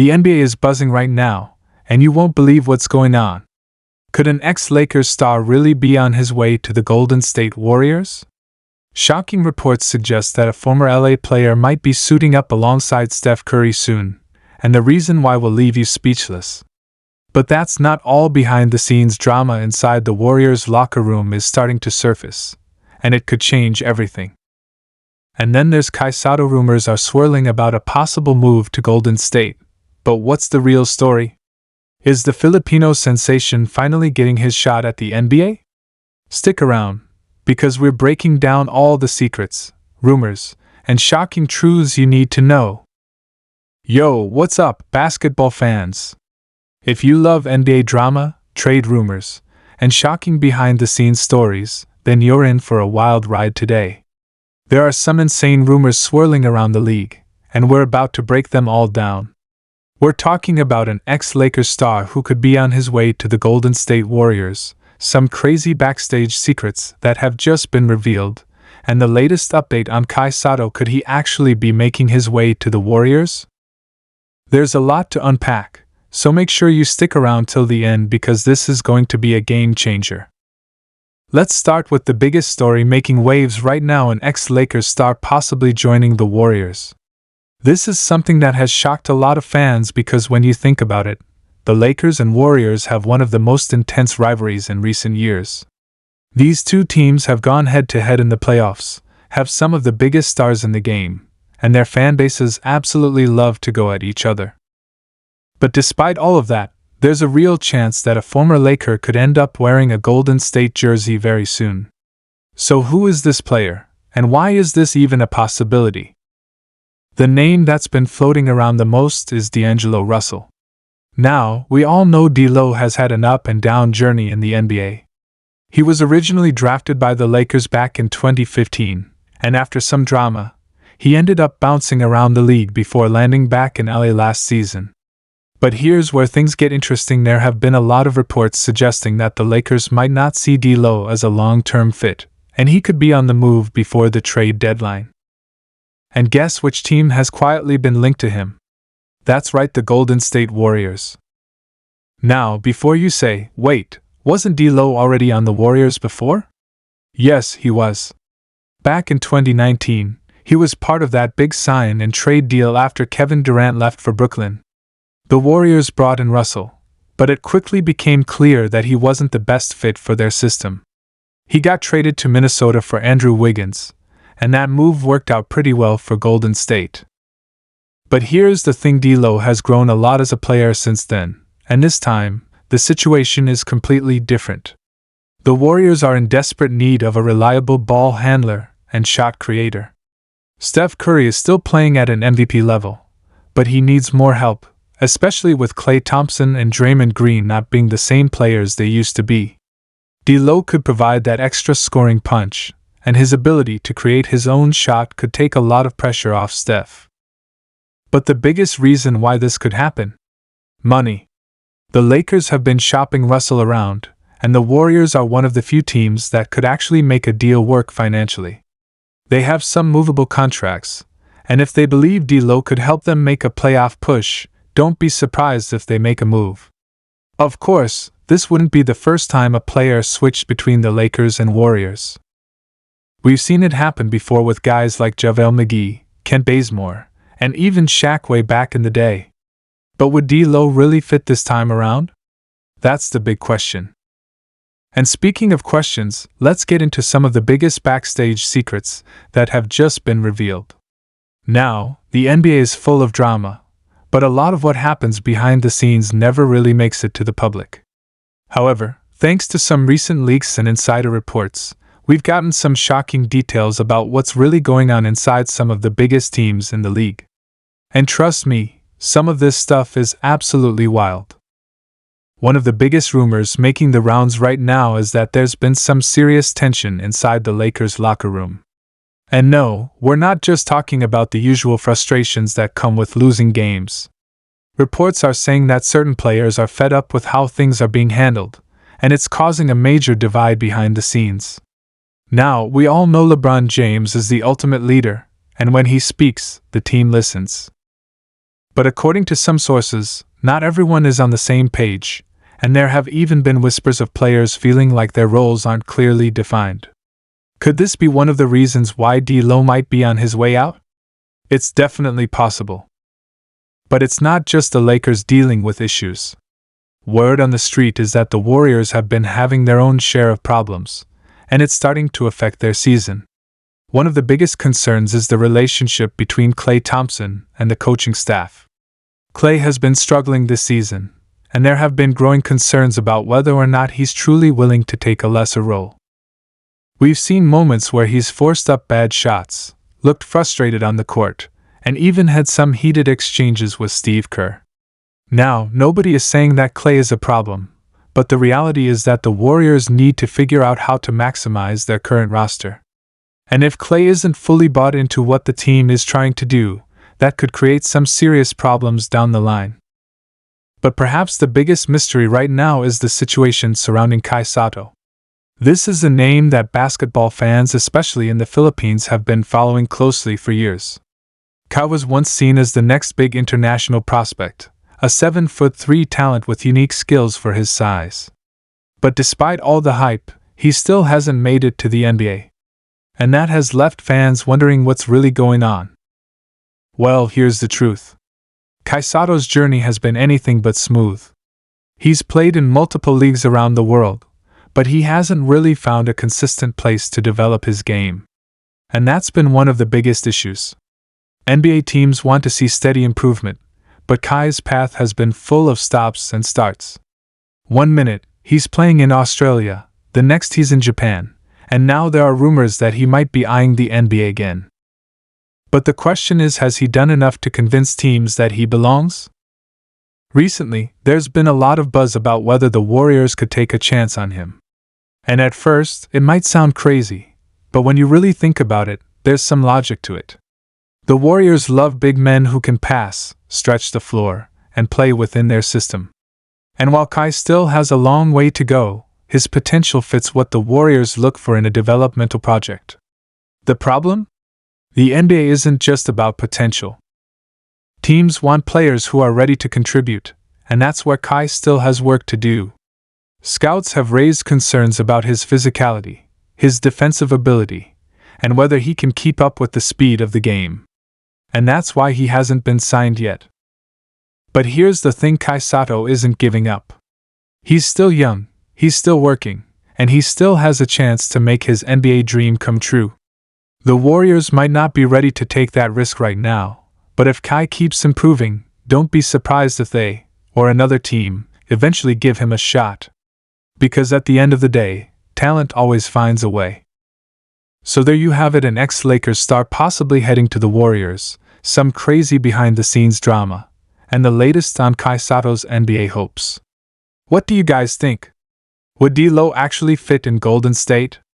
The NBA is buzzing right now, and you won't believe what's going on. Could an ex-Lakers star really be on his way to the Golden State Warriors? Shocking reports suggest that a former LA player might be suiting up alongside Steph Curry soon, and the reason why will leave you speechless. But that's not all. Behind-the-scenes drama inside the Warriors' locker room is starting to surface, and it could change everything. And then there's Kai Sotto. Rumors are swirling about a possible move to Golden State. But what's the real story? Is the Filipino sensation finally getting his shot at the NBA? Stick around, because we're breaking down all the secrets, rumors, and shocking truths you need to know. Yo, what's up, basketball fans? If you love NBA drama, trade rumors, and shocking behind-the-scenes stories, then you're in for a wild ride today. There are some insane rumors swirling around the league, and we're about to break them all down. We're talking about an ex-Lakers star who could be on his way to the Golden State Warriors, some crazy backstage secrets that have just been revealed, and the latest update on Kai Sotto. Could he actually be making his way to the Warriors? There's a lot to unpack, so make sure you stick around till the end because this is going to be a game changer. Let's start with the biggest story making waves right now, an ex-Lakers star possibly joining the Warriors. This is something that has shocked a lot of fans because when you think about it, the Lakers and Warriors have one of the most intense rivalries in recent years. These two teams have gone head-to-head in the playoffs, have some of the biggest stars in the game, and their fan bases absolutely love to go at each other. But despite all of that, there's a real chance that a former Laker could end up wearing a Golden State jersey very soon. So who is this player, and why is this even a possibility? The name that's been floating around the most is D'Angelo Russell. Now, we all know D'Lo has had an up-and-down journey in the NBA. He was originally drafted by the Lakers back in 2015, and after some drama, he ended up bouncing around the league before landing back in LA last season. But here's where things get interesting. There have been a lot of reports suggesting that the Lakers might not see D'Lo as a long-term fit, and he could be on the move before the trade deadline. And guess which team has quietly been linked to him? That's right, the Golden State Warriors. Now, before you say, wait, wasn't D'Lo already on the Warriors before? Yes, he was. Back in 2019, he was part of that big sign and trade deal after Kevin Durant left for Brooklyn. The Warriors brought in Russell, but it quickly became clear that he wasn't the best fit for their system. He got traded to Minnesota for Andrew Wiggins, and that move worked out pretty well for Golden State. But here's the thing, D'Lo has grown a lot as a player since then, and this time, the situation is completely different. The Warriors are in desperate need of a reliable ball handler and shot creator. Steph Curry is still playing at an MVP level, but he needs more help, especially with Klay Thompson and Draymond Green not being the same players they used to be. D'Lo could provide that extra scoring punch, and his ability to create his own shot could take a lot of pressure off Steph. But the biggest reason why this could happen? Money. The Lakers have been shopping Russell around, and the Warriors are one of the few teams that could actually make a deal work financially. They have some movable contracts, and if they believe D'Lo could help them make a playoff push, don't be surprised if they make a move. Of course, this wouldn't be the first time a player switched between the Lakers and Warriors. We've seen it happen before with guys like JaVale McGee, Kent Bazemore, and even Shaq way back in the day. But would D'Lo really fit this time around? That's the big question. And speaking of questions, let's get into some of the biggest backstage secrets that have just been revealed. Now, the NBA is full of drama, but a lot of what happens behind the scenes never really makes it to the public. However, thanks to some recent leaks and insider reports, we've gotten some shocking details about what's really going on inside some of the biggest teams in the league. And trust me, some of this stuff is absolutely wild. One of the biggest rumors making the rounds right now is that there's been some serious tension inside the Lakers' locker room. And no, we're not just talking about the usual frustrations that come with losing games. Reports are saying that certain players are fed up with how things are being handled, and it's causing a major divide behind the scenes. Now, we all know LeBron James is the ultimate leader, and when he speaks, the team listens. But according to some sources, not everyone is on the same page, and there have even been whispers of players feeling like their roles aren't clearly defined. Could this be one of the reasons why D'Lo might be on his way out? It's definitely possible. But it's not just the Lakers dealing with issues. Word on the street is that the Warriors have been having their own share of problems, and it's starting to affect their season. One of the biggest concerns is the relationship between Klay Thompson and the coaching staff. Klay has been struggling this season, and there have been growing concerns about whether or not he's truly willing to take a lesser role. We've seen moments where he's forced up bad shots, looked frustrated on the court, and even had some heated exchanges with Steve Kerr. Now, nobody is saying that Klay is a problem, but the reality is that the Warriors need to figure out how to maximize their current roster. And if Klay isn't fully bought into what the team is trying to do, that could create some serious problems down the line. But perhaps the biggest mystery right now is the situation surrounding Kai Sotto. This is a name that basketball fans, especially in the Philippines, have been following closely for years. Kai was once seen as the next big international prospect, a 7'3" talent with unique skills for his size. But despite all the hype, he still hasn't made it to the NBA. And that has left fans wondering what's really going on. Well, here's the truth. Kai Sotto's journey has been anything but smooth. He's played in multiple leagues around the world, but he hasn't really found a consistent place to develop his game. And that's been one of the biggest issues. NBA teams want to see steady improvement, but Kai's path has been full of stops and starts. 1 minute, he's playing in Australia, the next he's in Japan, and now there are rumors that he might be eyeing the NBA again. But the question is, has he done enough to convince teams that he belongs? Recently, there's been a lot of buzz about whether the Warriors could take a chance on him. And at first, it might sound crazy, but when you really think about it, there's some logic to it. The Warriors love big men who can pass, stretch the floor, and play within their system. And while Kai still has a long way to go, his potential fits what the Warriors look for in a developmental project. The problem? The NBA isn't just about potential. Teams want players who are ready to contribute, and that's where Kai still has work to do. Scouts have raised concerns about his physicality, his defensive ability, and whether he can keep up with the speed of the game. And that's why he hasn't been signed yet. But here's the thing, Kai Sotto isn't giving up. He's still young, he's still working, and he still has a chance to make his NBA dream come true. The Warriors might not be ready to take that risk right now, but if Kai keeps improving, don't be surprised if they, or another team, eventually give him a shot. Because at the end of the day, talent always finds a way. So there you have it, an ex-Lakers star possibly heading to the Warriors, some crazy behind-the-scenes drama, and the latest on Kai Sotto's NBA hopes. What do you guys think? Would D'Lo actually fit in Golden State?